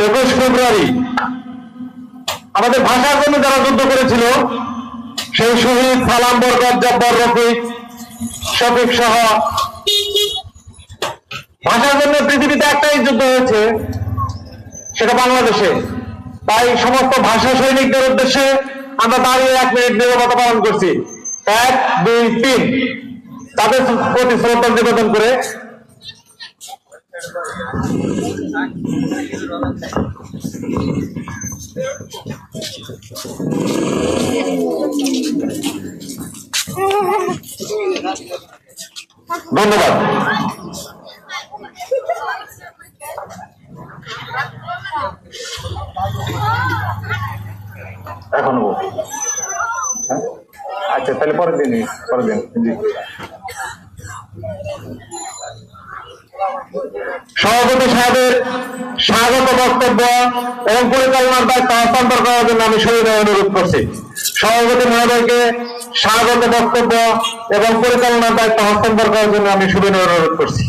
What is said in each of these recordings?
21 ফেব্রুয়ারি আমাদের ভাষার জন্য যারা যুদ্ধ করেছিল সেই শহীদ সালাম, বরকত, জব্বার, রফিক, শফিক সহ ভাষার জন্য পৃথিবীতে একটাই যুদ্ধ হয়েছে, সেটা বাংলাদেশে। তাই সমস্ত ভাষা সৈনিকদের উদ্দেশ্যে আমরা দাঁড়িয়ে 1 মিনিট নীরবতা পালন করছি। 1, 2, 3 তাদের প্রতি শ্রদ্ধা নিবেদন করে ধন্যবাদ। এখনো আচ্ছা, তাহলে পরের দিন জি। সভাপতি সাহেবের স্বাগত বক্তব্য এবং পরিচালনার দায়িত্ব হস্তান্তর করার জন্য আমি সবিনয় অনুরোধ করছি। সভাপতি মহোদয়কে স্বাগত বক্তব্য এবং পরিচালনার দায়িত্ব হস্তান্তর করার জন্য আমি সবিনয় অনুরোধ করছি।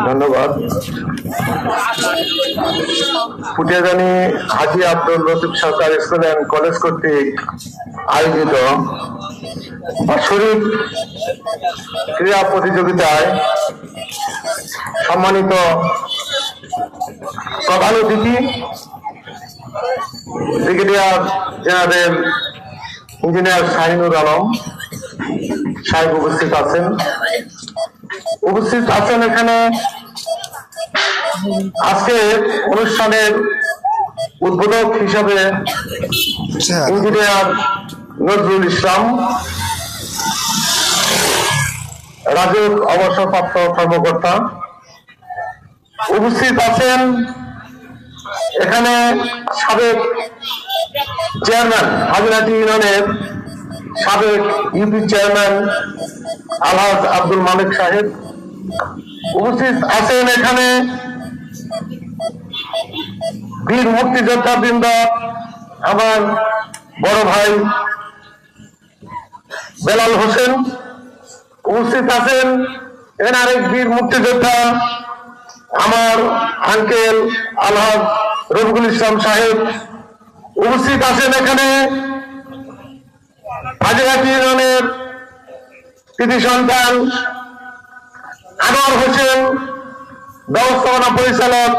ধন্যবাদ। পুটিয়াজানি হাজী আব্দুল লতিফ সরকার স্কুল অ্যান্ড কলেজ কর্তৃক আয়োজিত বাৎসরিক ক্রীড়া প্রতিযোগিতায় সম্মানিত প্রধান অতিথি brigadier general engineer Shahinur Alam সাহেব উপস্থিত আছেন। এখানে আজকে অনুষ্ঠানের উদ্বোধক হিসাবে ইঞ্জিনিয়ার নজরুল ইসলাম, রাজুক অবসরপ্রাপ্ত কর্মকর্তা উপস্থিত আছেন। এখানে সাবেক চেয়ারম্যান, হাজিরাটি ইউনিয়নের সাবেক ইউপি চেয়ারম্যান আলহাজ আব্দুল মালিক সাহেব উপস্থিত আছেন। এখানে বীর মুক্তিযোদ্ধা বৃন্দ, আমার বড় ভাই বেলাল হোসেন উপস্থিত আছেন। এখানে আরেক বীর মুক্তিযোদ্ধা আমার আঙ্কেল আলহাজ রফিকুল ইসলাম সাহেব উপস্থিত আছেন। এখানে হাজিরাটি ইউনিয়নের কৃতি সন্তান আনোয়ার হোসেন, ব্যবস্থাপনা পরিচালক